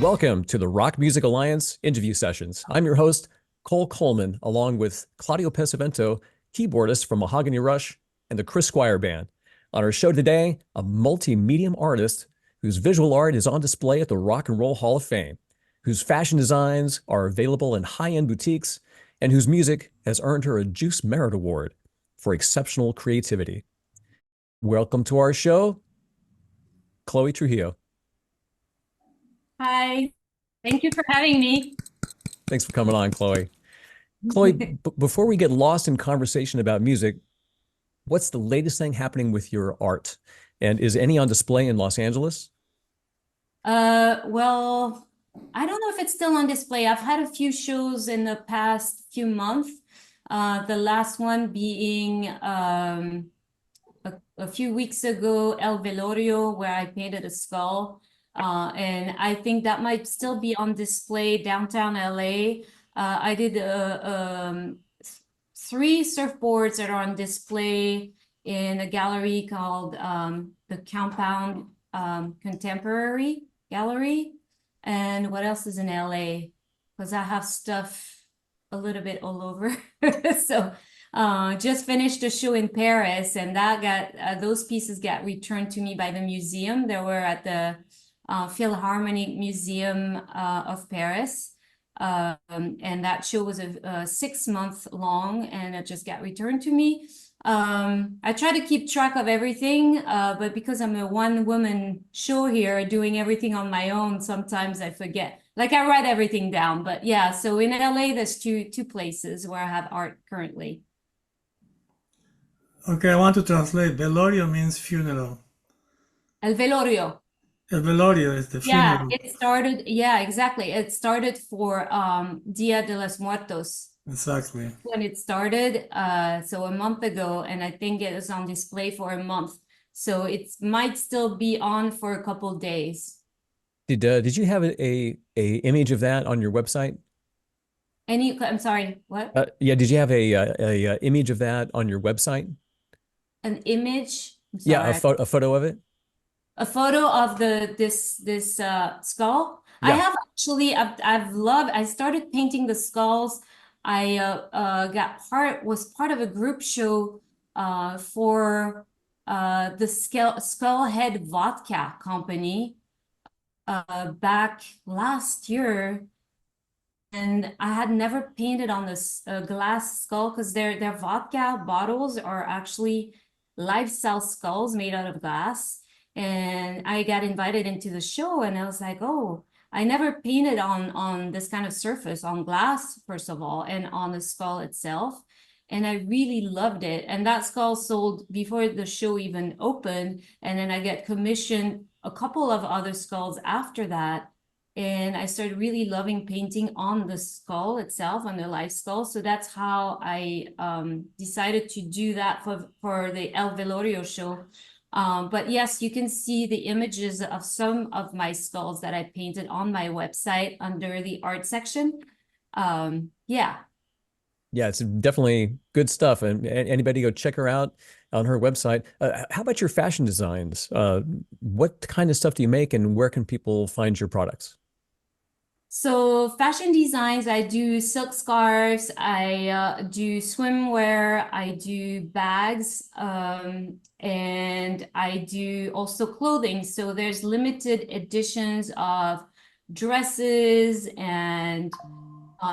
Welcome to the Rock Music Alliance interview sessions. I'm your host, Cole Coleman, along with Claudio Pesavento, keyboardist from Mahogany Rush and the Chris Squire Band. On our show today, a multi-medium artist whose visual art is on display at the Rock and Roll Hall of Fame, whose fashion designs are available in high-end boutiques, and whose music has earned her a Juice Merit Award for exceptional creativity. Welcome to our show, Chloe Trujillo. Hi, thank you for having me. Thanks for coming on, Chloe. Chloe, before we get lost in conversation about music, what's the latest thing happening with your art? And is any on display in Los Angeles? Well, I don't know if it's still on display. I've had a few shows in the past few months. The last one being a few weeks ago, El Velorio, where I painted a skull. And I think that might still be on display downtown LA. I did 3 surfboards that are on display in a gallery called the Compound Contemporary Gallery. And what else is in LA? Because I have stuff a little bit all over. So just finished a show in Paris, and that got those pieces got returned to me by the museum. They were at the Philharmonic Museum of Paris. And that show was a 6-month long, and it just got returned to me. I try to keep track of everything, but because I'm a one-woman show here, doing everything on my own, sometimes I forget. Like, I write everything down, but yeah, so in LA, there's two places where I have art currently. Okay, I want to translate. Velorio means funeral. El Velorio. El velorio is the Yeah, funeral. it started, yeah, exactly. It started for Dia de los Muertos Exactly. when it started, so a month ago, and I think it was on display for a month. So it might still be on for a couple days. Did you have a image of that on your website? I'm sorry, what? Yeah, did you have a image of that on your website? An image? I'm Yeah, sorry. a photo of it. A photo of this skull. I Yeah. have actually, I started painting the skulls. I was part of a group show for the Skullhead Vodka Company back last year, and I had never painted on this glass skull because their vodka bottles are actually life-size skulls made out of glass. And I got invited into the show, and I was like, oh, I never painted on this kind of surface, on glass, first of all, and on the skull itself. And I really loved it. And that skull sold before the show even opened. And then I get commissioned a couple of other skulls after that. And I started really loving painting on the skull itself, on the live skull. So that's how I decided to do that for the El Velorio show. But yes, you can see the images of some of my skulls that I painted on my website under the art section. Yeah. Yeah, it's definitely good stuff. And anybody go check her out on her website. How about your fashion designs? What kind of stuff do you make, and where can people find your products? So fashion designs, I do silk scarves, I do swimwear, I do bags, and I do also clothing. So there's limited editions of dresses and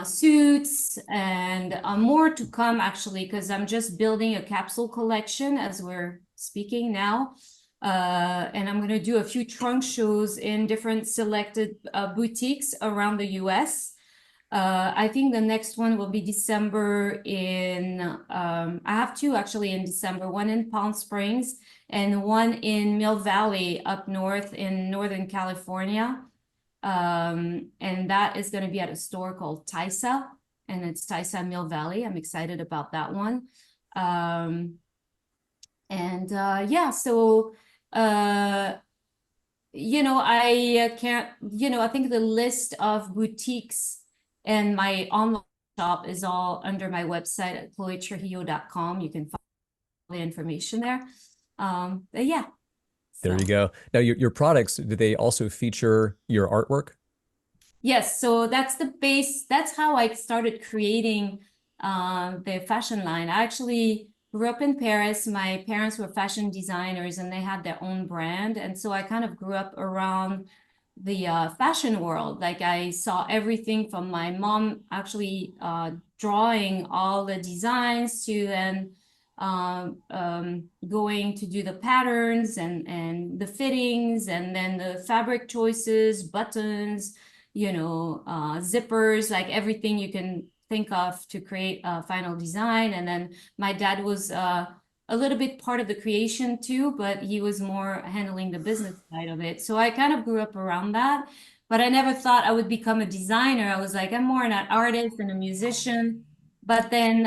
suits, and more to come actually, because I'm just building a capsule collection as we're speaking now. And I'm going to do a few trunk shows in different selected boutiques around the US. I think the next one will be December I have 2 actually in December, one in Palm Springs and one in Mill Valley up north in Northern California. And that is going to be at a store called Taisa, and it's Taisa Mill Valley. I'm excited about that one. Yeah, so I can't, I think the list of boutiques and my online shop is all under my website at chloetrujillo.com. You can find all the information there. But yeah. There you go. Now, your products, do they also feature your artwork? Yes, so that's the base. That's how I started creating the fashion line. I actually grew up in Paris. My parents were fashion designers and they had their own brand. And so I kind of grew up around the fashion world. Like I saw everything from my mom actually drawing all the designs to then going to do the patterns and the fittings and then the fabric choices, buttons, you know, zippers, like everything you can think of to create a final design. And then my dad was a little bit part of the creation too, but he was more handling the business side of it. So I kind of grew up around that, but I never thought I would become a designer. I was like, I'm more an artist and a musician. But then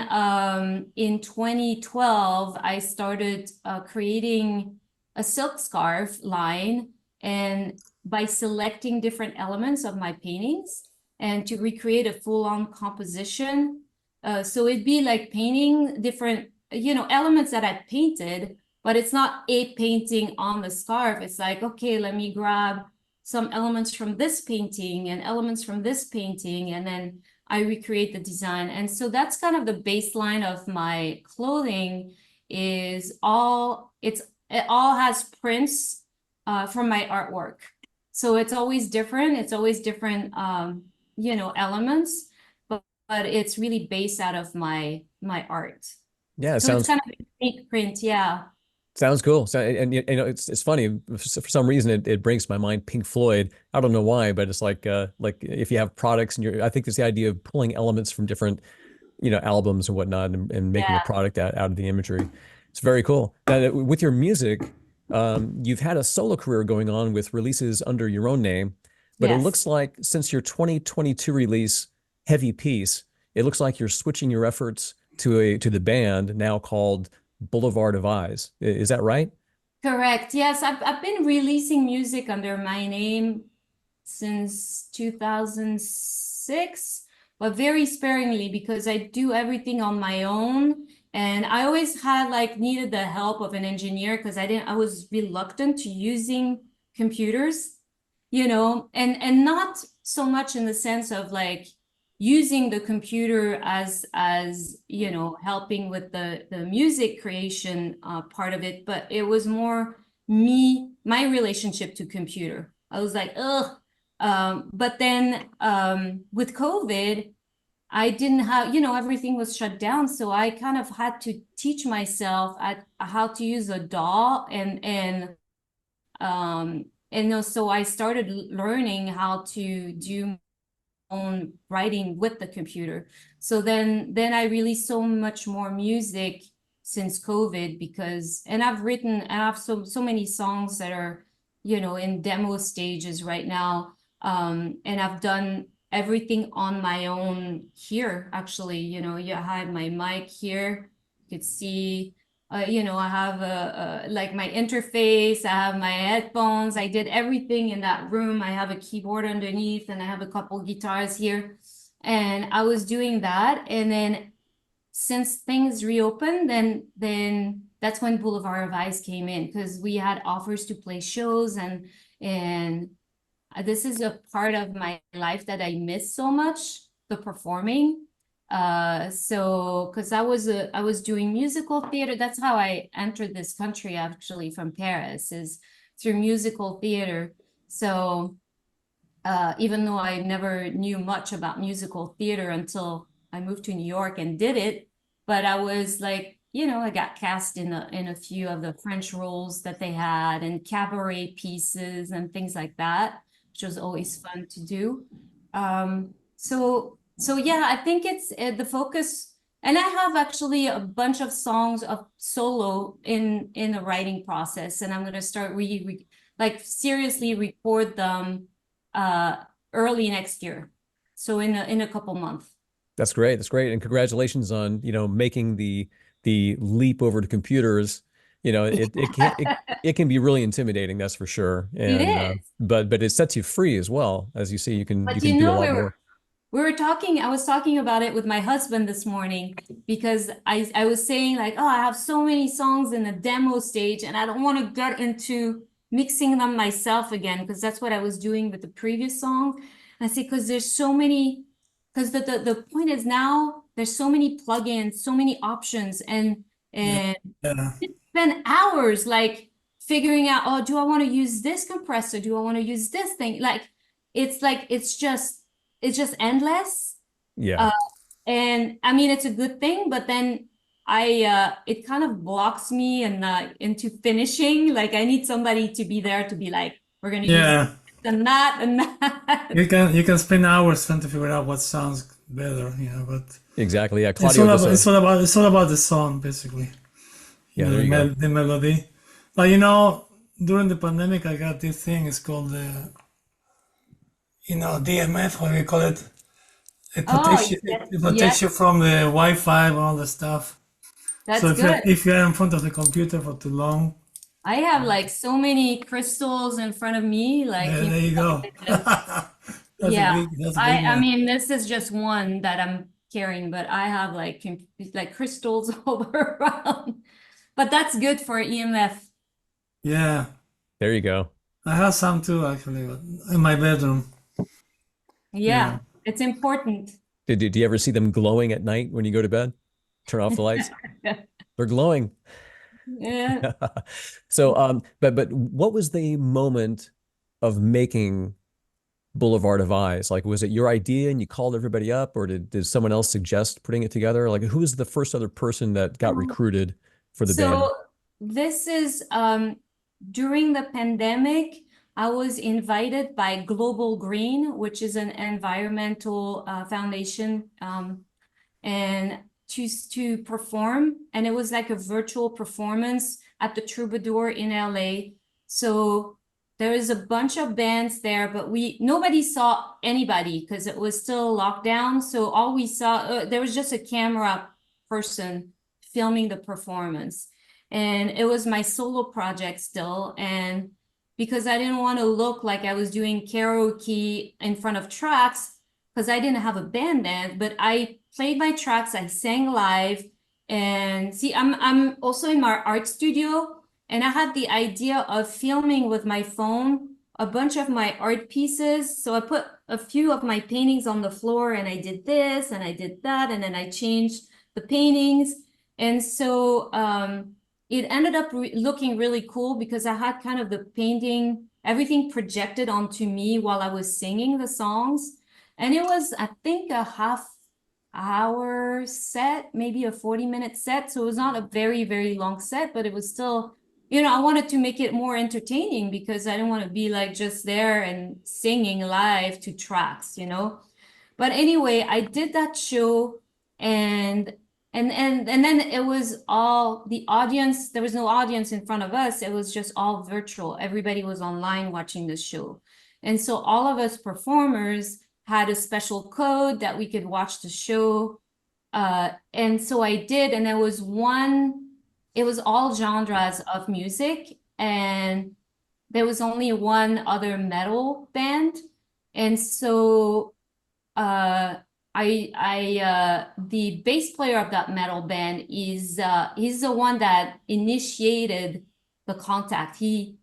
in 2012, I started creating a silk scarf line, and by selecting different elements of my paintings and to recreate a full-on composition. So it'd be like painting different, you know, elements that I painted, but it's not a painting on the scarf. It's like, okay, let me grab some elements from this painting and elements from this painting, and then I recreate the design. And so that's kind of the baseline of my clothing is it all has prints from my artwork. So it's always different. It's always different, you know, elements, but it's really based out of my art. Yeah, it So sounds it's kind of a unique print. Yeah. sounds cool. So, and you know, it's funny for some reason it brings to my mind Pink Floyd. I don't know why, but it's like if you have products and I think it's the idea of pulling elements from different, you know, albums and whatnot and making a Yeah. product out of the imagery. It's very cool. Now, with your music, you've had a solo career going on with releases under your own name, but it Yes. looks like since your 2022 release, Heavy Peace, it looks like you're switching your efforts to the band now called Boulevard of Eyes. Is that right? Correct. Yes, I've been releasing music under my name since 2006, but very sparingly because I do everything on my own. And I always had like needed the help of an engineer because I was reluctant to using computers, you know, and not so much in the sense of like using the computer as you know, helping with the music creation part of it, but it was more my relationship to computer. I was like, ugh. But then with COVID, I didn't have, you know, everything was shut down. So I kind of had to teach myself how to use a DAW and so I started learning how to do own writing with the computer. So then I released so much more music since COVID because, and I have so many songs that are, you know, in demo stages right now. And I've done everything on my own here, actually. You know, I have my mic here. You could see, you know, I have like my interface, I have my headphones. I did everything in that room. I have a keyboard underneath and I have a couple guitars here. And I was doing that. And then since things reopened, then that's when Boulevard of Eyes came in because we had offers to play shows and this is a part of my life that I miss so much, the performing. So because I was doing musical theater. That's how I entered this country, actually, from Paris, is through musical theater. So even though I never knew much about musical theater until I moved to New York and did it, but I was like, you know, I got cast in a few of the French roles that they had and cabaret pieces and things like that, which was always fun to do. So yeah, I think it's the focus, and I have actually a bunch of songs of solo in the writing process, and I'm gonna start like seriously record them early next year. So in a couple months. That's great. That's great. And congratulations on, you know, making the leap over to computers. You know, it can be really intimidating, that's for sure. It And is. but it sets you free as well. As you see, you can But do a lot more. I was talking about it with my husband this morning because I was saying like, oh, I have so many songs in the demo stage and I don't want to get into mixing them myself again because that's what I was doing with the previous song. I say, because there's so many, because the point is now there's so many plugins, so many options, and Yeah. spend hours like figuring out, oh, do I want to use this compressor? Do I want to use this thing? Like it's just endless. Yeah. And I mean, it's a good thing, but then it kind of blocks me and into finishing. Like I need somebody to be there to be like, we're gonna use Yeah. this and that and that. You can spend hours trying to figure out what sounds better, you know, but Exactly. Yeah. it's Claudio all does about a- it's all about the song basically. Yeah, there you go. The melody. Like you know, during the pandemic I got this thing, it's called the DMF, what do you call it? It Oh, protects you, yes, it protects yes, you from the Wi-Fi and all the stuff. that's So good. if you're in front of the computer for too long, I have like so many crystals in front of me, like yeah, you there you know, go. yeah. That's a big I one. mean, this is just one that I'm carrying, but I have like crystals all around. But that's good for EMF. Yeah, There you go. I have some too actually, but in my bedroom. Yeah, it's important. Do you ever see them glowing at night when you go to bed? Turn off the lights. They're glowing. Yeah. So, but what was the moment of making Boulevard of Eyes? Like, was it your idea and you called everybody up, or did someone else suggest putting it together? Like, who was the first other person that got recruited for the band? So this is during the pandemic, I was invited by Global Green, which is an environmental foundation, and to perform. And it was like a virtual performance at the Troubadour in LA. So there is a bunch of bands there, but nobody saw anybody because it was still lockdown. So all we saw, there was just a camera person filming the performance. And it was my solo project still. And because I didn't want to look like I was doing karaoke in front of tracks, because I didn't have a band, but I played my tracks, I sang live. And see, I'm also in my art studio, and I had the idea of filming with my phone a bunch of my art pieces. So I put a few of my paintings on the floor, and I did this and I did that, and then I changed the paintings. And so it ended up looking really cool because I had kind of the painting, everything projected onto me while I was singing the songs. And it was, I think, a half-hour set, maybe a 40-minute set. So it was not a very, very long set, but it was still, you know, I wanted to make it more entertaining because I didn't want to be like just there and singing live to tracks, you know. But anyway, I did that show, and then it was all the audience. There was no audience in front of us. It was just all virtual. Everybody was online watching the show. And so all of us performers had a special code that we could watch the show. And so I did, and it was all genres of music, and there was only one other metal band. And so the bass player of that metal band he's the one that initiated the contact. He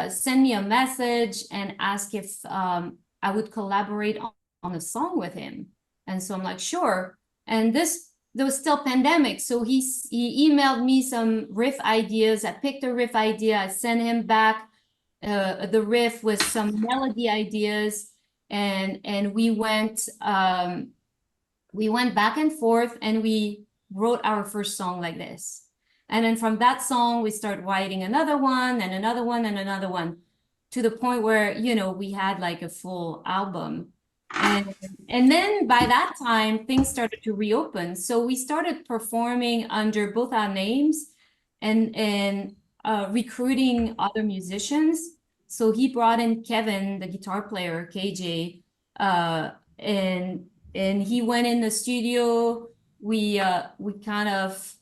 sent me a message and asked if I would collaborate on a song with him. And so I'm like, sure. And there was still pandemic. So he emailed me some riff ideas. I picked a riff idea. I sent him back the riff with some melody ideas. And we went back and forth, and we wrote our first song like this. And then from that song, we started writing another one and another one and another one, to the point where, you know, we had like a full album. And then by that time, things started to reopen. So we started performing under both our names and recruiting other musicians. So he brought in Kevin, the guitar player, KJ, and he went in the studio. We kind of,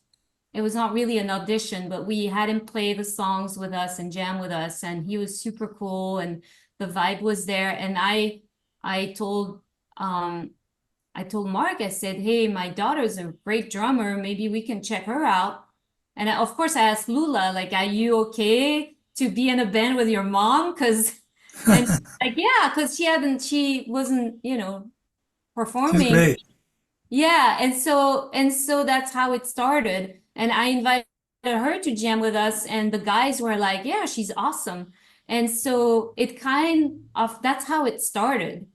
it was not really an audition, but we had him play the songs with us and jam with us, and he was super cool, and the vibe was there. And I told Mark, I said, hey, my daughter's a great drummer, maybe we can check her out. And of course I asked Lullah, like, are you okay to be in a band with your mom? Because And like, yeah, because she wasn't, She's performing. great. Yeah, and so that's how it started. And I invited her to jam with us, and the guys were like, "Yeah, she's awesome." And so it kind of that's how it started.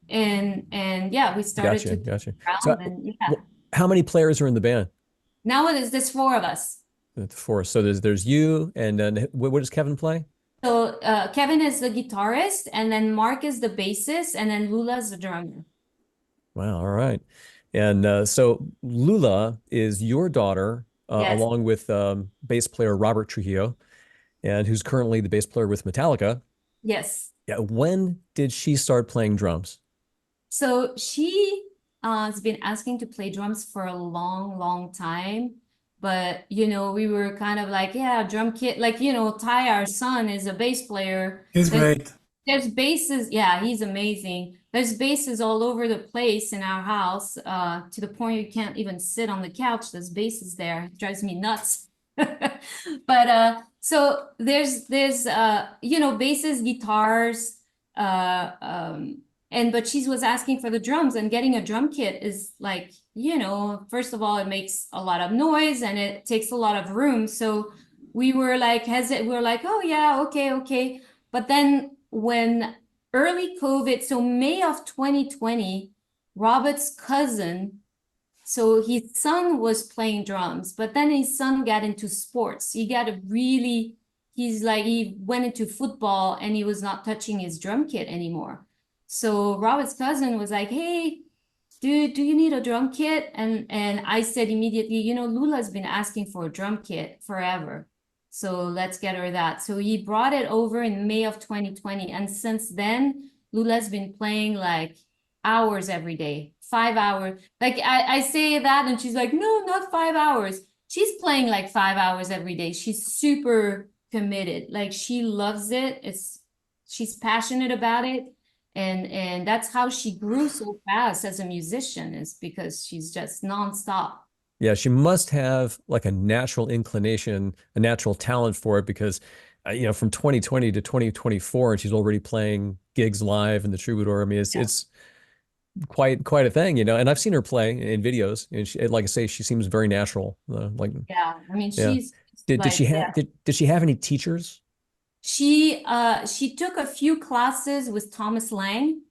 And yeah, we started Gotcha, to gotcha. So, around, and yeah. how many players are in the band? Now it is there's four of us. Four. So there's you, and then what does Kevin play? So Kevin is the guitarist, and then Mark is the bassist, and then Lula is the drummer. Wow, all right. And so Lullah is your daughter, Yes, along with bass player Robert Trujillo, and who's currently the bass player with Metallica. yes. Yeah, when did she start playing drums? So she has been asking to play drums for a long, long time. But, we were kind of like, yeah, drum kit. Like, Ty, our son, is a bass player. He's great. There's basses. Yeah, he's amazing. There's basses all over the place in our house, to the point you can't even sit on the couch. There's basses there. It drives me nuts. But so there's basses, guitars, but she was asking for the drums, and getting a drum kit is like, first of all, it makes a lot of noise and it takes a lot of room. So we were like, oh yeah, okay. But then when early COVID, so May of 2020, Robert's cousin, so his son was playing drums, but then his son got into sports. He went into football, and he was not touching his drum kit anymore. So Robert's cousin was like, "Hey, dude, do you need a drum kit?" And I said immediately, Lullah's been asking for a drum kit forever. So let's get her that. So he brought it over in May of 2020. And since then, Lullah's been playing like hours every day, 5 hours. Like I say that, and she's like, "No, not 5 hours." She's playing like 5 hours every day. She's super committed. Like she loves it. She's passionate about it. And that's how she grew so fast as a musician, is because she's just nonstop. Yeah, she must have like a natural inclination, a natural talent for it, because from 2020 to 2024, and she's already playing gigs live in the Troubadour. I mean, it's quite a thing, And I've seen her play in videos, and like I say, she seems very natural. Yeah, I mean, yeah. she's Did like, she have did she have any teachers? She took a few classes with Thomas Lang,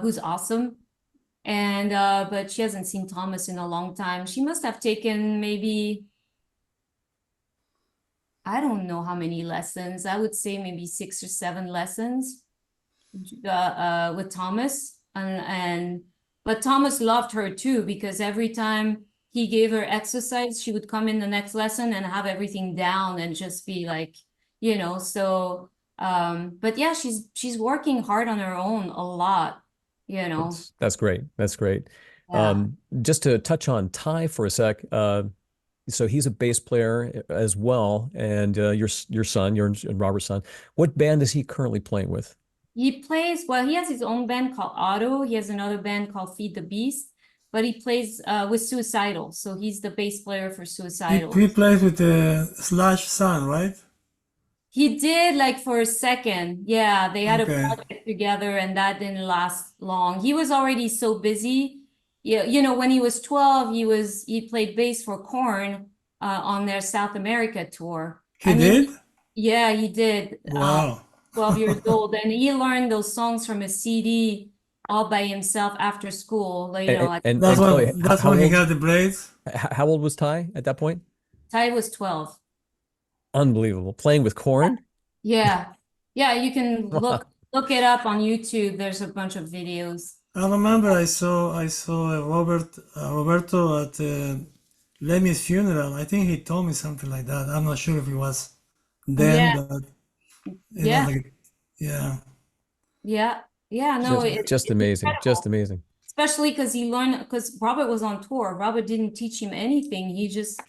who's awesome. And but she hasn't seen Thomas in a long time. She must have taken maybe, I don't know how many lessons. I would say maybe 6 or 7 lessons with Thomas. But Thomas loved her too, because every time he gave her exercise, she would come in the next lesson and have everything down and just be like, so but yeah, she's working hard on her own a lot, That's great. That's great. Yeah. Just to touch on Ty for a sec, so he's a bass player as well, and your son, your and Robert's son. What band is he currently playing with? He has his own band called Otto. He has another band called Feed the Beast, but he plays with Suicidal. So he's the bass player for Suicidal. He plays with the Slash son, right? He did, like, for a second. Yeah, they had a Okay. project together, and that didn't last long. He was already so busy. Yeah, when he was 12, he played bass for Korn on their South America tour. He did? Yeah, he did. Wow. 12 years old, and he learned those songs from a CD all by himself after school. Like, That's Chloe, when that's when he got the braids. how old was Ty at that point? Ty was 12. Unbelievable. Playing with Korn? Yeah. Yeah, you can look it up on YouTube. There's a bunch of videos. I remember I saw Roberto at Lemmy's funeral. I think he told me something like that. I'm not sure if it was then, Yeah. but Yeah. yeah. Yeah, no, Just amazing. incredible. Just amazing. Especially because Robert was on tour. Robert didn't teach him anything. He just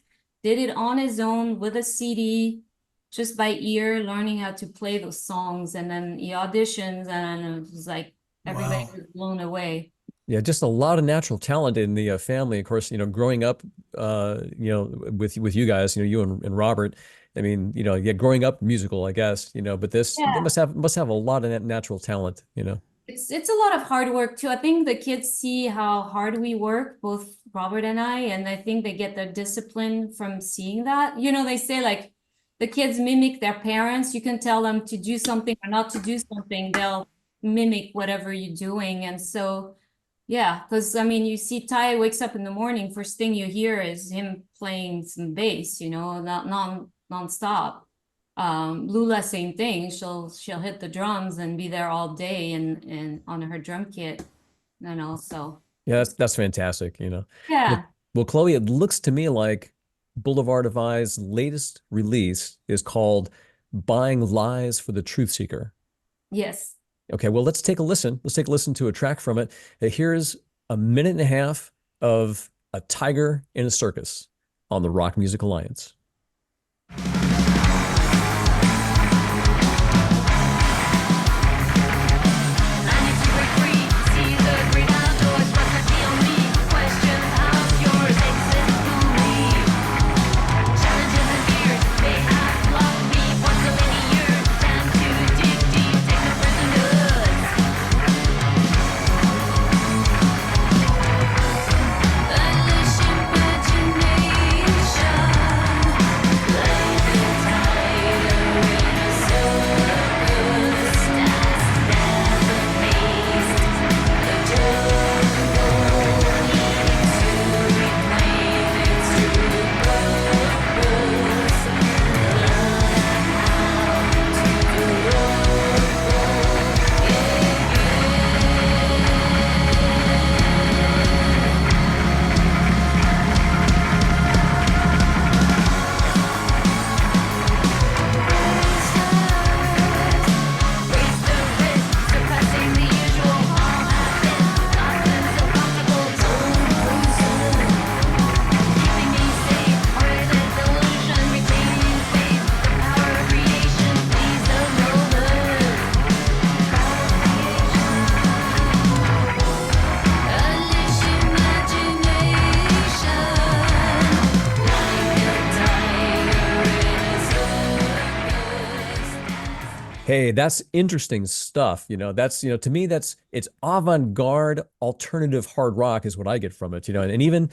did it on his own with a CD, just by ear, learning how to play those songs. And then he auditions, and it was like everybody was blown away. Yeah, just a lot of natural talent in the family. Of course, growing up, with you guys, you and Robert, I mean, yeah, growing up musical, I guess, but they Yeah. must have a lot of natural talent. It's a lot of hard work too. I think the kids see how hard we work, both Robert and I, and I think they get the discipline from seeing that. They say like the kids mimic their parents. You can tell them to do something or not to do something, they'll mimic whatever you're doing. And so, yeah, because I mean, you see Ty wakes up in the morning, first thing you hear is him playing some bass, not nonstop. Lullah, same thing. She'll hit the drums and be there all day and on her drum kit, so Yeah, that's fantastic. Well, yeah. well, Chloe, it looks to me like Boulevard of Eyes' latest release is called Buying Lies for the Truth Seeker. Yes. Okay, well, let's take a listen. Let's take a listen to a track from it. Here's a minute and a half of a tiger in a circus on the Rock Music Alliance. Hey, that's interesting stuff. That's, to me, it's avant-garde alternative hard rock is what I get from it, and even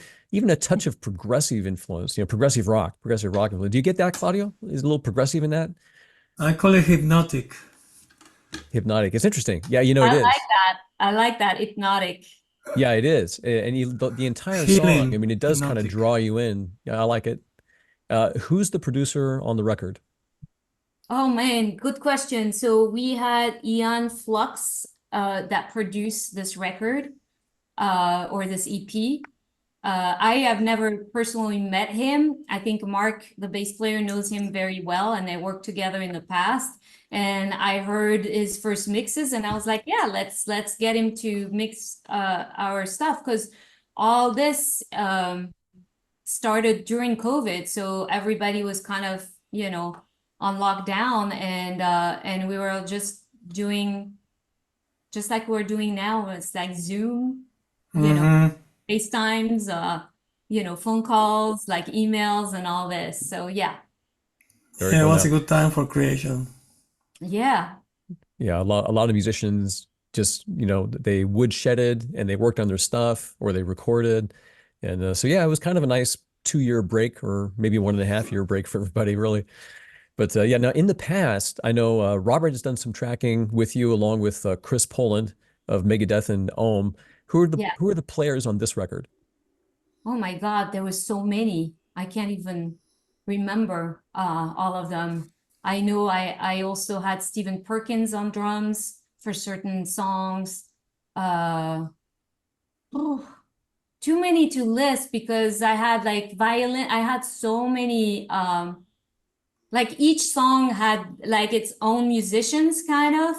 a touch of progressive influence, progressive rock influence. Do you get that, Claudio? Is a little progressive in that? I call it hypnotic. Hypnotic. It's interesting. Yeah, it I is. like that. I like that. Hypnotic. Yeah, it is. And the entire Feeling song, I mean, it does kind of hypnotic. draw you in. Yeah, I like it. Who's the producer on the record? Oh man, good question. So we had Ian Flux that produced this record or this EP. I have never personally met him. I think Mark, the bass player, knows him very well, and they worked together in the past. And I heard his first mixes, and I was like, yeah, let's get him to mix our stuff, because all this started during COVID, so everybody was kind of on lockdown, and we were just doing just like we're doing now. It's like Zoom, FaceTimes, phone calls, like emails and all this. So yeah. Very Yeah, it cool. was Now, a good time for creation. Yeah. yeah, a lot of musicians just, they woodshedded and they worked on their stuff or they recorded. And so, yeah, it was kind of a nice 2-year break, or maybe 1.5-year break for everybody, really. But yeah, now in the past, I know Robert has done some tracking with you along with Chris Poland of Megadeth and Ohm. Yeah. Who are the players on this record? Oh my God, there was so many. I can't even remember all of them. I know I also had Stephen Perkins on drums for certain songs. Oh, too many to list, because I had like violin. I had so many like each song had like its own musicians kind of,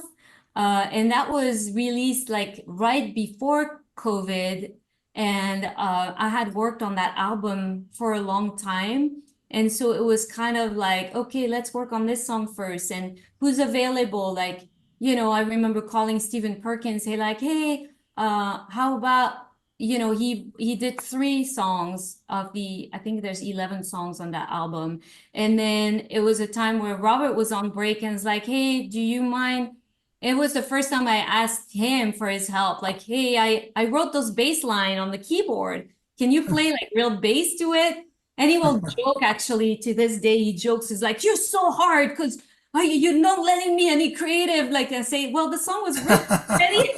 and that was released like right before COVID, and I had worked on that album for a long time, and so it was kind of like, okay, let's work on this song first, and who's available, like, I remember calling Stephen Perkins, say like, hey, how about you know, he did 3 songs of the, I think there's 11 songs on that album. And then it was a time where Robert was on break and was like, hey, do you mind? It was the first time I asked him for his help. Like, hey, I wrote those bass line on the keyboard. Can you play like real bass to it? And he will joke, actually, to this day, he jokes, he's like, you're so hard because you're not letting me any creative. Like, I say, well, the song was written already.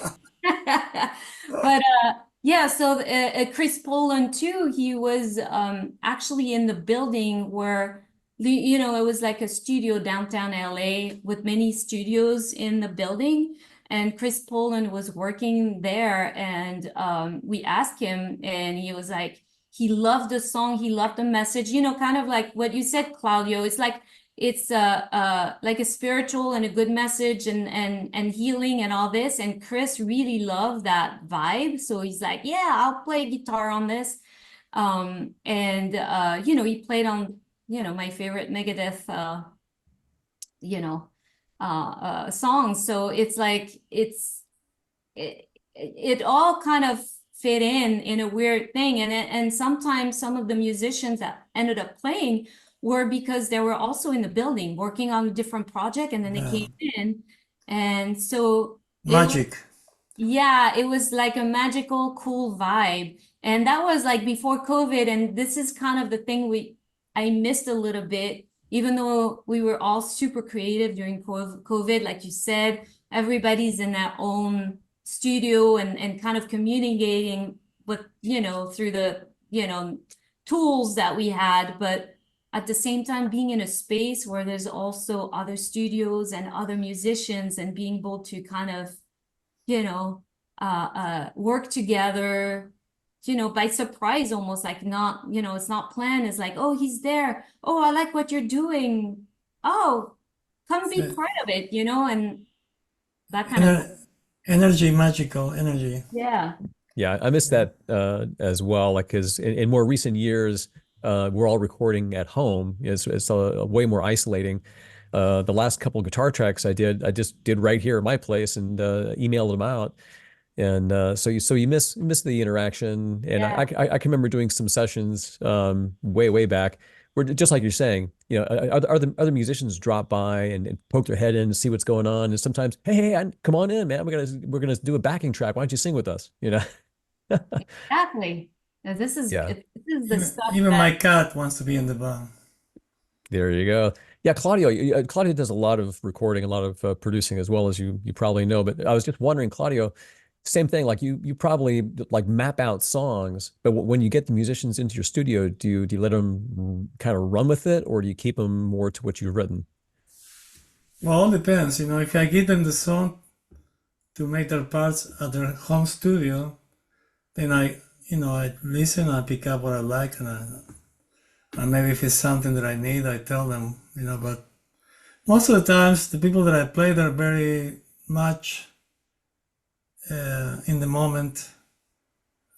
But yeah, so Chris Poland too, he was actually in the building where, you know, it was like a studio downtown LA with many studios in the building. And Chris Poland was working there, and we asked him, and he was like, he loved the song, he loved the message, you know, kind of like what you said, Claudio. It's like like a spiritual and a good message and healing and all this. And Chris really loved that vibe. So he's like, yeah, I'll play guitar on this. You know, he played on, you know, my favorite Megadeth, you know, songs. So it's like, it all kind of fit in a weird thing. And sometimes some of the musicians that ended up playing were because they were also in the building working on a different project, and then they came in. And so Magic. yeah, it was like a magical, cool vibe. And that was like before COVID. And this is kind of the thing I missed a little bit, even though we were all super creative during COVID. Like you said, everybody's in their own studio and kind of communicating with, you know, through the, you know, tools that we had. But at the same time, being in a space where there's also other studios and other musicians, and being able to kind of, you know, work together, you know, by surprise, almost, like, not, you know, it's not planned. It's like, oh, he's there. Oh, I like what you're doing. Oh, come be part of it, you know, and that kind of energy, magical energy. yeah. Yeah, I miss that as well. Like, because in more recent years, we're all recording at home. It's way more isolating. The last couple of guitar tracks I just did right here at my place and emailed them out. And so you miss the interaction. And Yeah. I can remember doing some sessions way back where, just like you're saying, you know, other musicians drop by and poke their head in and see what's going on. And sometimes, hey, come on in, man. We're gonna do a backing track. Why don't you sing with us? You know. Exactly. Now, this is Yeah. this is the stuff Even that, my cat wants to be in the band. There you go. Yeah, Claudio does a lot of recording, a lot of producing, as well, as you probably know. But I was just wondering, Claudio, same thing. Like you probably like map out songs, but when you get the musicians into your studio, do you let them kind of run with it, or do you keep them more to what you've written? Well, all depends. You know, if I give them the song to make their parts at their home studio, then I listen, I pick up what I like, and maybe if it's something that I need, I tell them, you know. But most of the times, the people that I play, they're very much in the moment,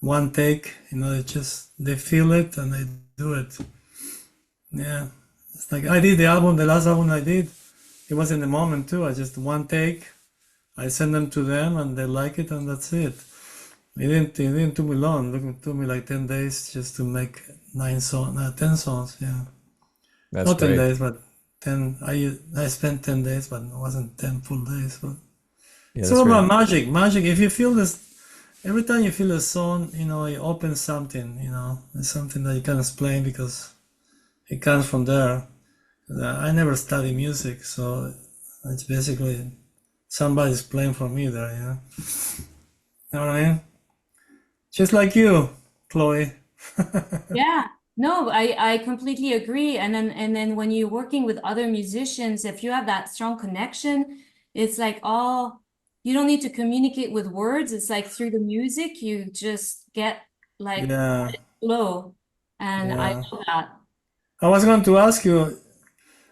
one take, you know. They feel it and they do it. Yeah, it's like I did the last album I did, it was in the moment too. I just one take, I send them to them and they like it, and that's it. It didn't took me long. It took me like 10 days just to make 10 songs. Yeah, That's not 10 great. days, but 10. I spent 10 days, but it wasn't 10 full days. But Yeah, it's that's all about great. magic. Magic. If you feel this, every time you feel a song, you know, it opens something. You know, it's something that you can explain because it comes from there. I never study music, so it's basically somebody's playing for me there. You know what I mean? Just like you, Chloe. yeah. No, I completely agree. And then when you're working with other musicians, if you have that strong connection, it's like you don't need to communicate with words. It's like through the music, you just get like Yeah, flow. And I yeah. love that. I was going to ask you,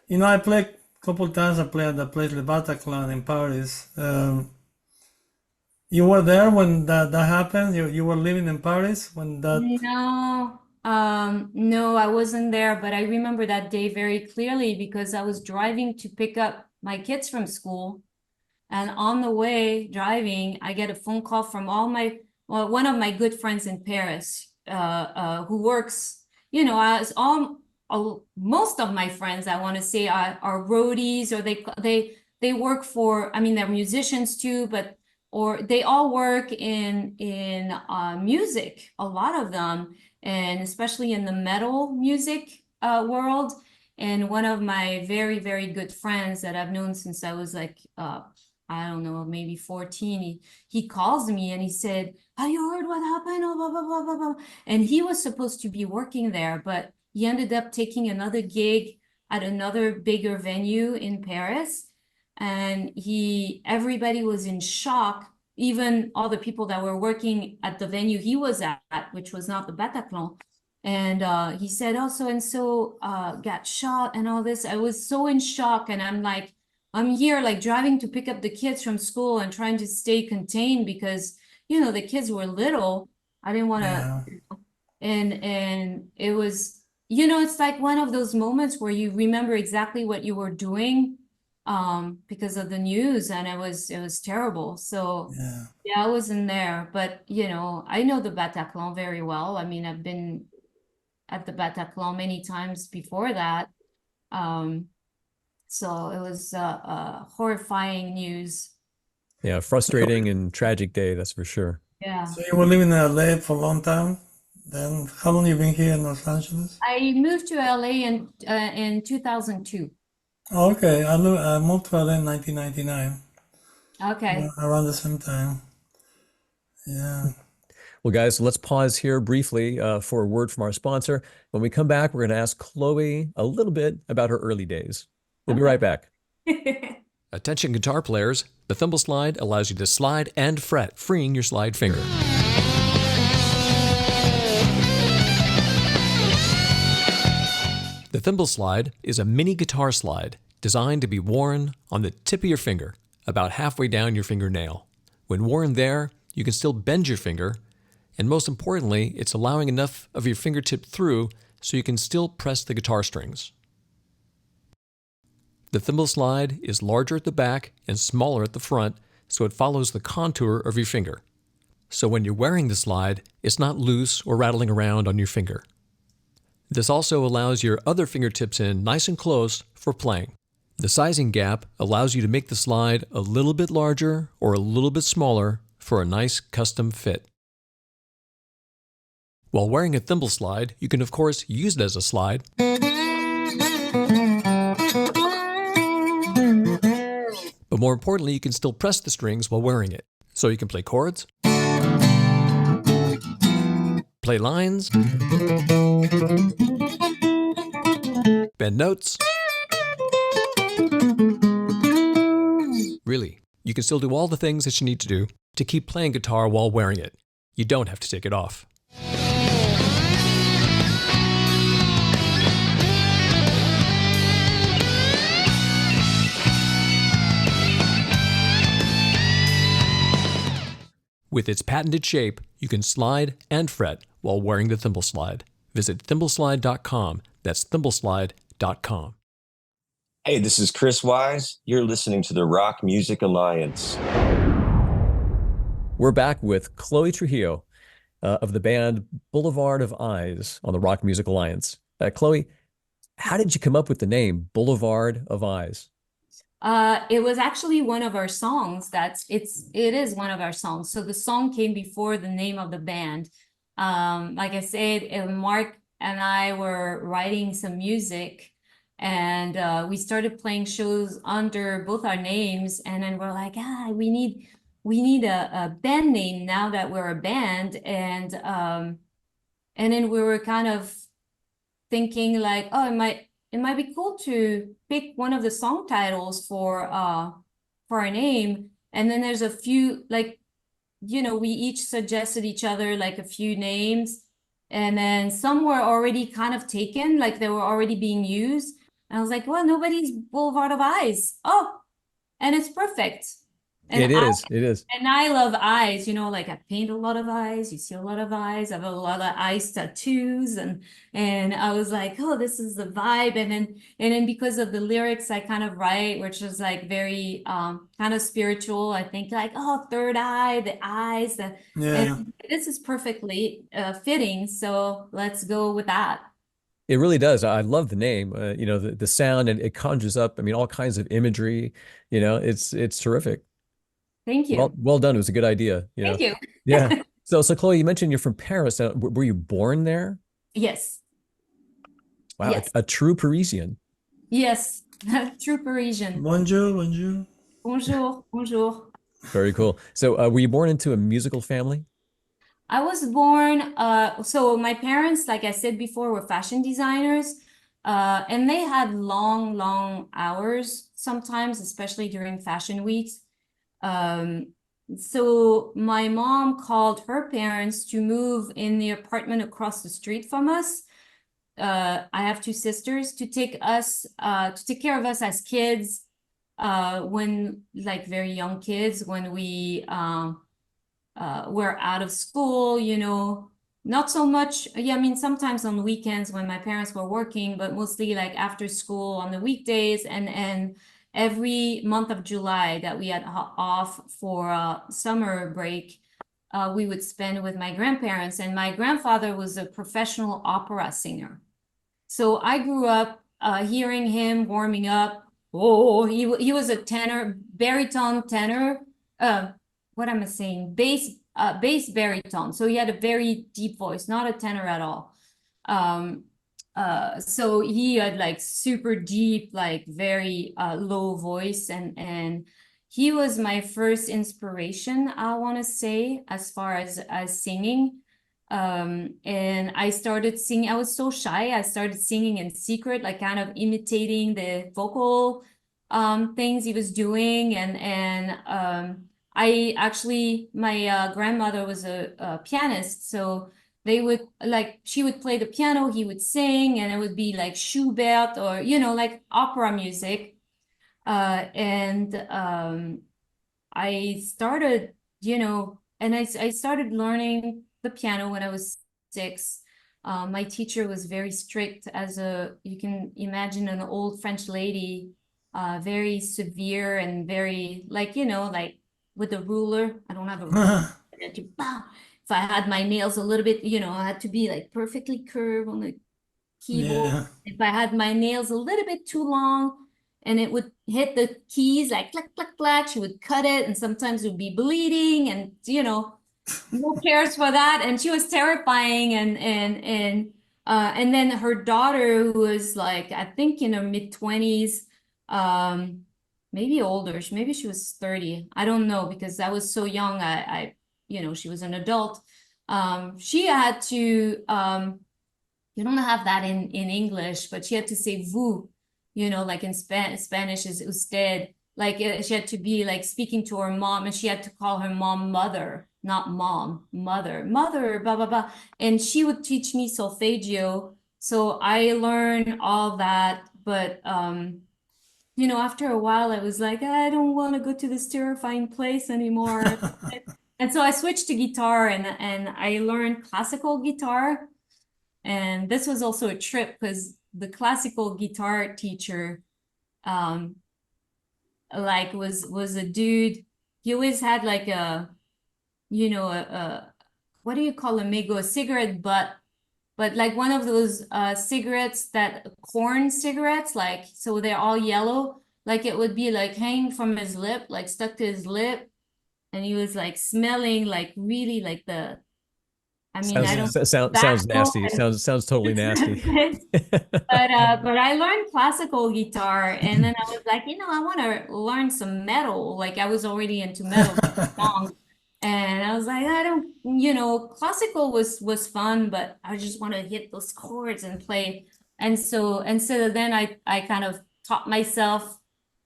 you know, I played a couple times, I played at the place Le Bataclan in Paris. You were there when that happened? You were living in Paris when that. No, no, I wasn't there, but I remember that day very clearly because I was driving to pick up my kids from school. And on the way driving, I get a phone call from all my well, one of my good friends in Paris, who works, you know, as most of my friends, I want to say, are roadies, or they work for, I mean, they're musicians too, but or they all work in music, a lot of them, and especially in the metal music world. And one of my very, very good friends that I've known since I was like, I don't know, maybe 14, he calls me and he said, have you heard what happened? Oh, blah, blah, blah, blah, blah. And he was supposed to be working there, but he ended up taking another gig at another bigger venue in Paris. And everybody was in shock, even all the people that were working at the venue he was at, which was not the Bataclan. And he said, oh, so-and-so got shot and all this. I was so in shock. And I'm like, I'm here like driving to pick up the kids from school and trying to stay contained because, you know, the kids were little. I didn't want to, and it was, you know, it's like one of those moments where you remember exactly what you were doing because of the news, and it was terrible. So yeah, I wasn't there, but you know, I know the Bataclan very well. I mean, I've been at the Bataclan many times before that. So it was horrifying news. Yeah, frustrating and tragic day, that's for sure. Yeah. So you were living in LA for a long time. Then how long you been here in Los Angeles? I moved to LA in 2002. Oh, okay. I moved to LA in 1999. Okay. Around the same time. Yeah. Well, guys, let's pause here briefly for a word from our sponsor. When we come back, we're going to ask Chloe a little bit about her early days. We'll be right back. Attention guitar players, the Thimble Slide allows you to slide and fret, freeing your slide finger. The Thimble Slide is a mini guitar slide designed to be worn on the tip of your finger, about halfway down your fingernail. When worn there, you can still bend your finger, and most importantly, it's allowing enough of your fingertip through so you can still press the guitar strings. The Thimble Slide is larger at the back and smaller at the front, so it follows the contour of your finger. So when you're wearing the slide, it's not loose or rattling around on your finger. This also allows your other fingertips in nice and close for playing. The sizing gap allows you to make the slide a little bit larger or a little bit smaller for a nice custom fit. While wearing a Thimble Slide, you can of course use it as a slide. But more importantly, you can still press the strings while wearing it. So you can play chords, play lines, bend notes. Really, you can still do all the things that you need to do to keep playing guitar while wearing it. You don't have to take it off. With its patented shape, you can slide and fret while wearing the Thimble Slide. Visit thimblslide.com. That's thimblslide.com. Hey, this is Chris Wise. You're listening to the Rock Music Alliance. We're back with Chloe Trujillo of the band Boulevard of Eyes on the Rock Music Alliance. Chloe, how did you come up with the name Boulevard of Eyes? It was actually one of our songs. It is one of our songs. So the song came before the name of the band. Like I said, Mark and I were writing some music, and we started playing shows under both our names. And then we're like, we need a band name now that we're a band. And then we were kind of thinking like, oh, it might be cool to pick one of the song titles for our name. And then there's a few, like, you know, we each suggested each other like a few names, and then some were already kind of taken, like they were already being used. And I was like, well, nobody's Boulevard of Eyes. Oh, and it's perfect. It is. It is. And I love eyes, you know, like I paint a lot of eyes, you see a lot of eyes, I have a lot of eyes tattoos, and I was like, oh, this is the vibe. And then because of the lyrics I kind of write, which is like very kind of spiritual, I think like, oh, third eye, the eyes, and this is perfectly fitting. So let's go with that. It really does. I love the name, you know, the sound, and it conjures up, I mean, all kinds of imagery, you know, it's terrific. Thank you. Well done. It was a good idea. You Thank know? you. Yeah. So Chloe, you mentioned you're from Paris. Were you born there? Yes. Wow. Yes. A true Parisian. Yes. True Parisian. Bonjour, bonjour. Bonjour, bonjour. Very cool. So were you born into a musical family? I was born, so my parents, like I said before, were fashion designers, and they had long, long hours sometimes, especially during fashion weeks. So my mom called her parents to move in the apartment across the street from us. I have two sisters to take care of us as kids, when like very young kids, when we were out of school, you know, not so much. Yeah, I mean, sometimes on weekends when my parents were working, but mostly like after school on the weekdays, and every month of July that we had off for summer break, we would spend with my grandparents. And my grandfather was a professional opera singer. So I grew up hearing him warming up. Oh, he was a tenor, baritone tenor. What am I saying? Bass baritone. So he had a very deep voice, not a tenor at all. So he had like super deep, like very low voice, and he was my first inspiration, I want to say, as far as singing. And I started singing. I was so shy. I started singing in secret, like kind of imitating the vocal things he was doing, and I actually, my grandmother was a pianist, so they would like, she would play the piano, he would sing, and it would be like Schubert, or, you know, like opera music. And I started, you know, and I started learning the piano when I was 6. My teacher was very strict, as you can imagine, an old French lady, very severe and very, like, you know, like with a ruler. I don't have a ruler. If I had my nails a little bit, you know, I had to be like perfectly curved on the keyboard. Yeah. If I had my nails a little bit too long and it would hit the keys like clack, clack, clack, she would cut it, and sometimes it would be bleeding, and, you know, no cares for that. And she was terrifying. And then her daughter, who was like, I think in her mid-20s, maybe older, maybe she was 30. I don't know, because I was so young. I you know, she was an adult. She had to, you don't have that in English, but she had to say vous, you know, like in Spanish is usted. Like she had to be like speaking to her mom, and she had to call her mom mother, not mom, mother, mother, blah, blah, blah. And she would teach me solfeggio. So I learned all that. But, you know, after a while, I was like, I don't want to go to this terrifying place anymore. And so I switched to guitar, and I learned classical guitar. And this was also a trip, because the classical guitar teacher, like was a dude. He always had like a, you know, what do you call a mego? A cigarette butt, but like one of those cigarettes, that corn cigarettes, like, so they're all yellow. Like it would be like hanging from his lip, like stuck to his lip. And he was like smelling like really like the, I mean, I don't. Sounds nasty. Sounds totally nasty. But I learned classical guitar, and then I was like, you know, I want to learn some metal. Like I was already into metal songs, and I was like, I don't, you know, classical was fun, but I just want to hit those chords and play. And so then I kind of taught myself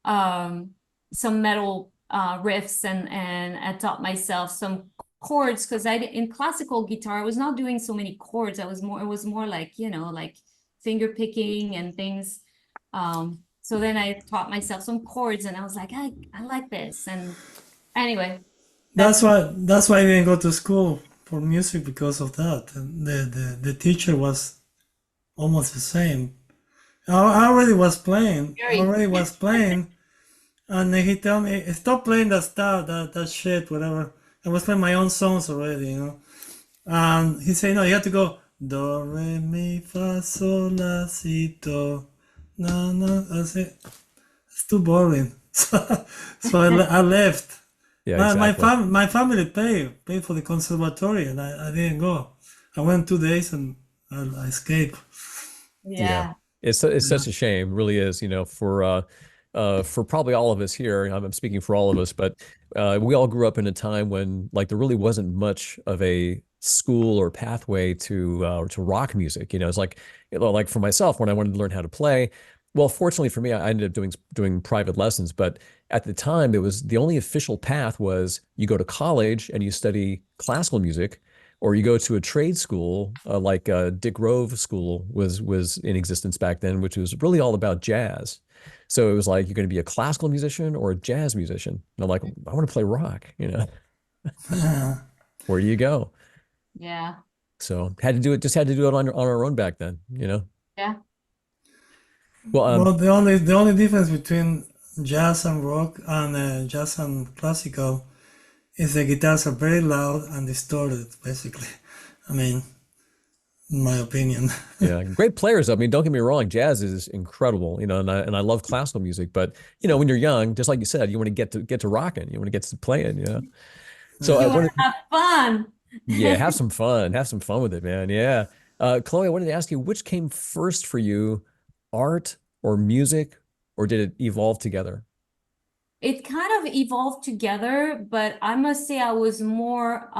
some metal riffs, and I taught myself some chords, because in classical guitar I was not doing so many chords. It was more like, you know, like finger picking and things. So then I taught myself some chords, and I was like, I like this. And Anyway, That's why I didn't go to school for music because of that. And the teacher was almost the same. I already was playing. And then he told me, stop playing that stuff, that shit, whatever. I was playing my own songs already, you know. And he said, no, you have to go do, re, mi, fa, sol, la, si, do. No, no. I said, it's too boring. So I left. Yeah, exactly. My family paid for the conservatory, and I didn't go. I went 2 days and I escaped. yeah. It's such a shame, really is, for probably all of us here. I'm speaking for all of us, but we all grew up in a time when like there really wasn't much of a school or pathway to rock music. It's like for myself when I wanted to learn how to play. Well, fortunately for me, I ended up doing private lessons, but at the time, it was the only official path was you go to college and you study classical music, or you go to a trade school like Dick Grove School was in existence back then, which was really all about jazz. So it was like you're going to be a classical musician or a jazz musician. And I'm like, I want to play rock. Where do you go? Yeah. So had to do it on our own back then. Yeah. Well, the only difference between jazz and rock and jazz and classical is the guitars are very loud and distorted, basically. I mean, in my opinion. Yeah, great players. I mean, don't get me wrong, jazz is incredible, and I love classical music, but when you're young, just like you said, you want to get to rocking, you want to get to playing, So You want to have fun. Yeah, have some fun with it, man. Yeah. Chloe, I wanted to ask you, which came first for you, art or music, or did it evolve together? It kind of evolved together, but I must say I was more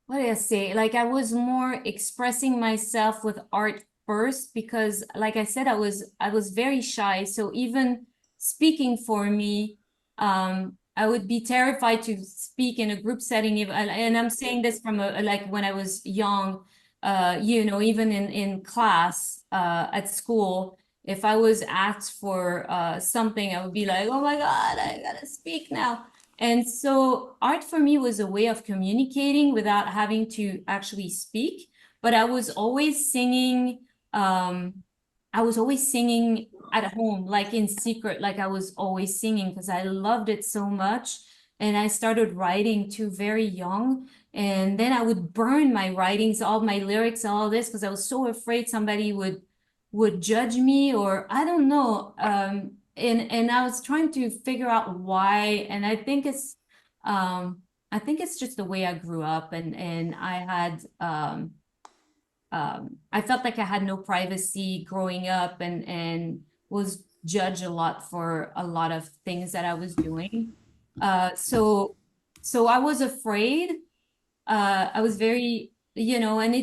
what did I say? Like I was more expressing myself with art first because like I said, I was very shy. So even speaking for me, I would be terrified to speak in a group setting. And I'm saying this from like when I was young, even in class at school, if I was asked for something, I would be like, oh my God, I gotta speak now. And so art for me was a way of communicating without having to actually speak. But I was always singing, at home, like in secret, like I was always singing because I loved it so much. And I started writing too very young. And then I would burn my writings, all my lyrics, all this, because I was so afraid somebody would judge me, or I don't know. And I was trying to figure out why. And I think it's just the way I grew up, and I had I felt like I had no privacy growing up, and was judged a lot for a lot of things that I was doing. So I was afraid. I was very, and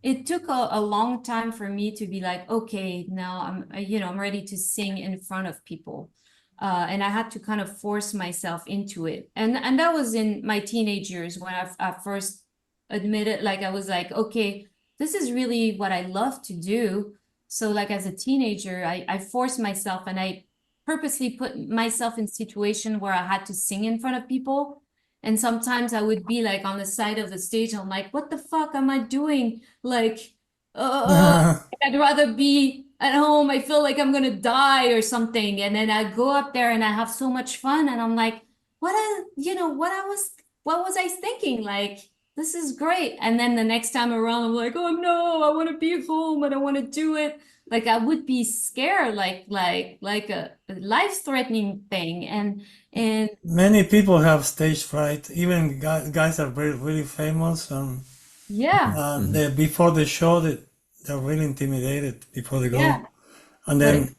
it took a long time for me to be like, okay, now I'm ready to sing in front of people. And I had to kind of force myself into it. And that was in my teenage years when I first admitted, like, I was like, okay, this is really what I love to do. So like as a teenager, I forced myself, and I purposely put myself in situation where I had to sing in front of people. And sometimes I would be like on the side of the stage. I'm like, what the fuck am I doing? Like, I'd rather be at home. I feel like I'm gonna die or something. And then I go up there and I have so much fun. And I'm like, what was I thinking? Like, this is great. And then the next time around, I'm like, oh no, I want to be home and I want to do it. Like I would be scared, like a life-threatening thing. And many people have stage fright. Even guys are very really famous. Yeah. Before the show, they're really intimidated before they go, Yeah. and then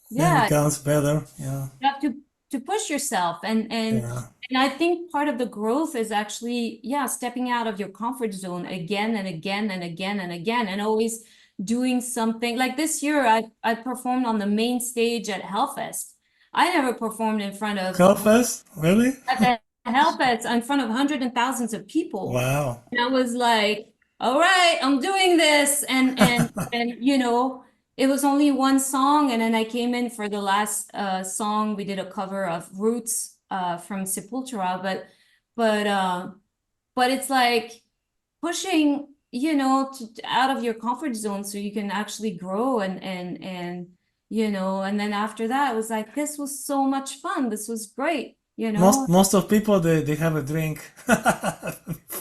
Yeah. it becomes better. Yeah. You have to push yourself, and Yeah. I think part of the growth is actually, stepping out of your comfort zone again and again and again and again, and always doing something. Like this year, I performed on the main stage at Hellfest. I never performed in front of Hellfest? Really? at the Hellfest in front of hundreds and thousands of people. Wow. And I was like, all right, I'm doing this. And it was only one song, and then I came in for the last song. We did a cover of Roots from Sepultura, but it's like pushing, you know, out of your comfort zone so you can actually grow and you know, and then after that it was like, this was so much fun. This was great, you know. Most of people they have a drink.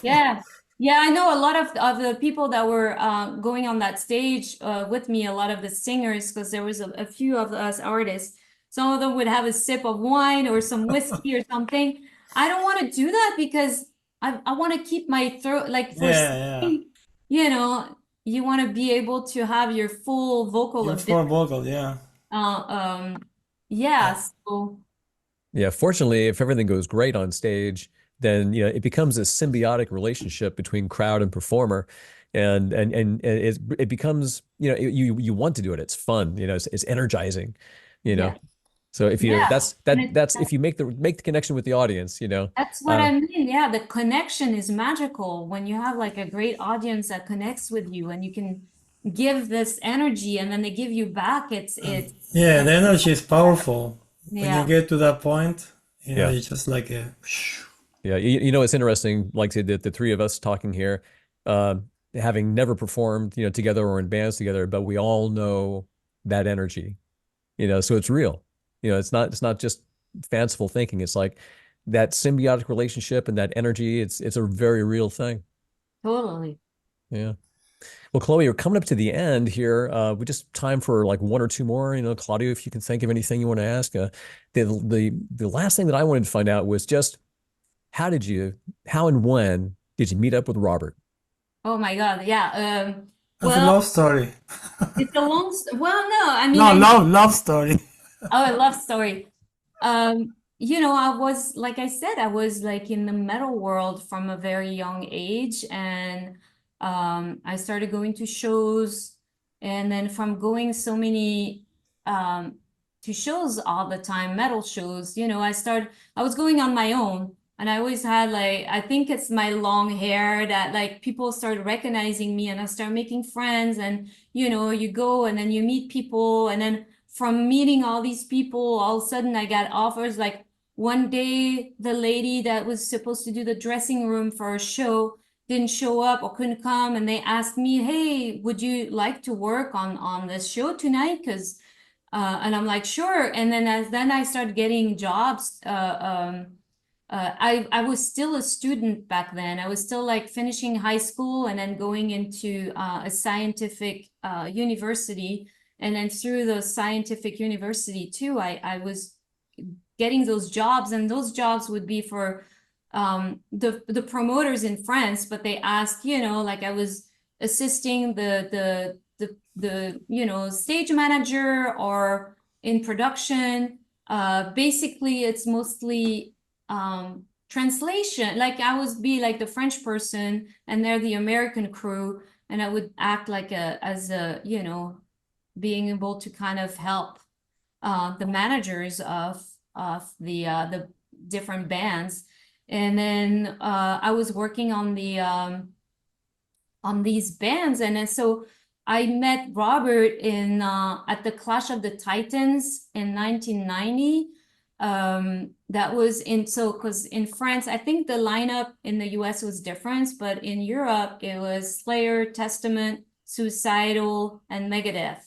Yeah. Yeah, I know a lot of the people that were going on that stage with me, a lot of the singers, because there was a few of us artists. Some of them would have a sip of wine or some whiskey or something. I don't want to do that because I want to keep my throat, like for Yeah, singing, you know, you want to be able to have your full vocal your ability. full vocal, yeah. Yeah, so Yeah, fortunately, if everything goes great on stage, then you know it becomes a symbiotic relationship between crowd and performer, and it becomes, you know, you want to do it. It's fun, you know, it's energizing, you know. yeah. So if you Yeah. And that's if you make the connection with the audience, you know. that's what I mean. Yeah, the connection is magical when you have like a great audience that connects with you and you can give this energy and then they give you back. It's Yeah, the energy is powerful. When you yeah. get to that point, you know, Yeah. it's just like a Yeah, you know, it's interesting, like the three of us talking here, having never performed, you know, together or in bands together, but we all know that energy, you know, so it's real. You know, it's not just fanciful thinking. It's like that symbiotic relationship and that energy, it's a very real thing. Totally. Yeah. Well, Chloe, we're coming up to the end here. We just time for like one or two more. You know, Claudio, if you can think of anything you want to ask. The last thing that I wanted to find out was just how and when did you meet up with Robert? Oh my God. Yeah. that's a Well, love story. it's a long, well, no, I mean, No, I love story. oh, a love story. You know, I was, like I said, I was like in the metal world from a very young age, and I started going to shows, and then from going so many to shows all the time, metal shows, you know, I was going on my own, and I always had like, I think it's my long hair that like people started recognizing me, and I started making friends, and you know, you go and then you meet people, and then from meeting all these people, all of a sudden I got offers. Like one day, the lady that was supposed to do the dressing room for a show didn't show up or couldn't come, and they asked me, "Hey, would you like to work on this show tonight?" Because and I'm like, "Sure." And then then I started getting jobs. I was still a student back then. I was still like finishing high school and then going into a scientific university. And then through the scientific university too, I was getting those jobs, and those jobs would be for the promoters in France, but they asked, you know, like I was assisting the you know, stage manager or in production. Basically, it's mostly translation. Like I would be like the French person, and they're the American crew, and I would act like as a, you know, being able to kind of help the managers of the different bands. And then I was working on these bands, and then so I met Robert in at the Clash of the Titans in 1990. That was in, so because in France, I think the lineup in the US was different, but in Europe it was Slayer, Testament, Suicidal, and Megadeth.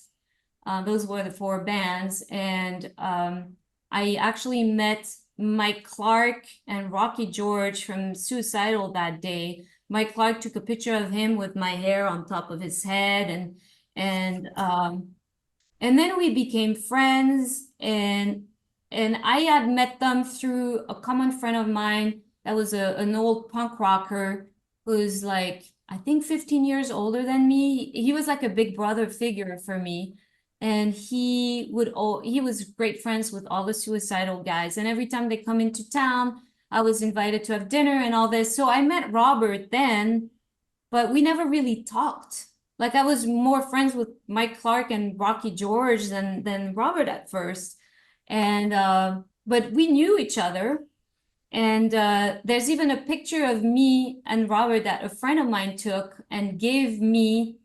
Those were the four bands, and I actually met Mike Clark and Rocky George from Suicidal that day. Mike Clark took a picture of him with my hair on top of his head, and then we became friends, and I had met them through a common friend of mine that was an old punk rocker who's like, I think 15 years older than me. He was like a big brother figure for me. And he was great friends with all the Suicidal guys. And every time they come into town, I was invited to have dinner and all this. So I met Robert then, but we never really talked. Like I was more friends with Mike Clark and Rocky George than Robert at first. And but we knew each other. And there's even a picture of me and Robert that a friend of mine took and gave me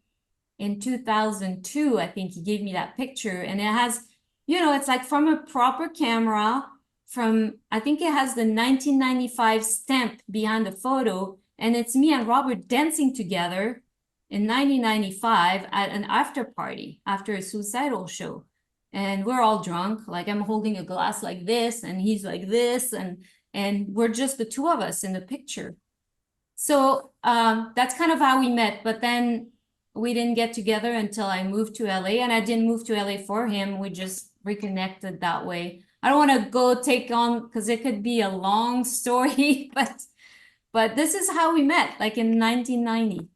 in 2002. I think he gave me that picture, and it has, you know, it's like from a proper camera from, I think it has the 1995 stamp behind the photo, and it's me and Robert dancing together in 1995 at an after party after a Suicidal show. And we're all drunk, like I'm holding a glass like this, and he's like this, and we're just the two of us in the picture. So that's kind of how we met, but then we didn't get together until I moved to LA, and I didn't move to LA for him. We just reconnected that way. I don't want to go take on, because it could be a long story, but this is how we met, like in 1990.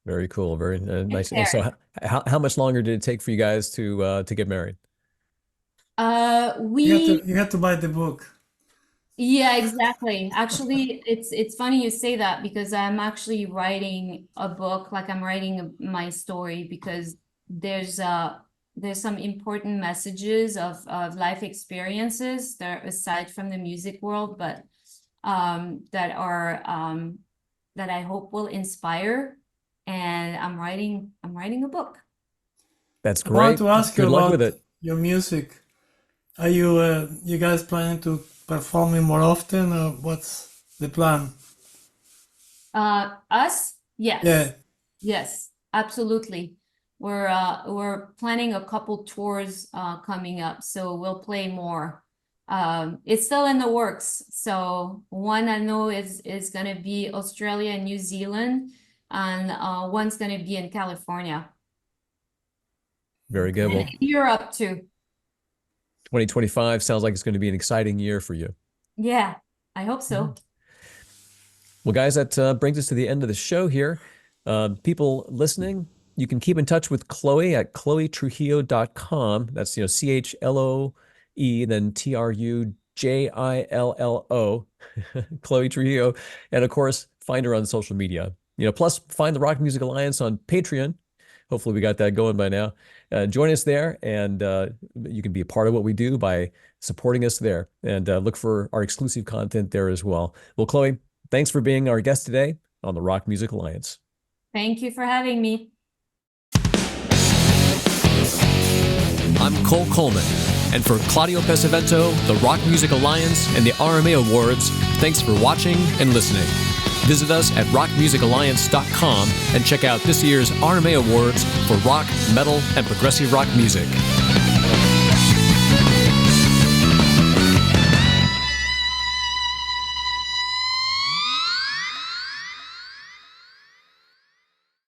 Very cool. Very nice. there. And so how much longer did it take for you guys to get married? You have to buy the book. Yeah, exactly. Actually, it's funny you say that, because I'm actually writing a book, like I'm writing my story, because there's some important messages of life experiences that are aside from the music world, but that I hope will inspire. And I'm writing a book. That's I great. want to ask you Good luck about with it. your music. Are you guys planning to perform it more often, or what's the plan? Us? Yes. Yeah. Yes, absolutely. We're planning a couple tours coming up, so we'll play more. It's still in the works. So one I know is gonna be Australia and New Zealand, and one's gonna be in California. Very good. Well, And Europe too. 2025 sounds like it's going to be an exciting year for you. Yeah, I hope so. Well, guys, that brings us to the end of the show here. People listening, you can keep in touch with Chloe at chloetrujillo.com. That's, CHLOE, then TRUJILLO, Chloe Trujillo. And of course, find her on social media. Plus find the Rock Music Alliance on Patreon. Hopefully we got that going by now. Join us there, and you can be a part of what we do by supporting us there, and look for our exclusive content there as well. Well, Chloe, thanks for being our guest today on the Rock Music Alliance. Thank you for having me. I'm Cole Coleman, and for Claudio Pesavento, the Rock Music Alliance, and the RMA Awards, thanks for watching and listening. Visit us at rockmusicalliance.com and check out this year's RMA Awards for rock, metal, and progressive rock music.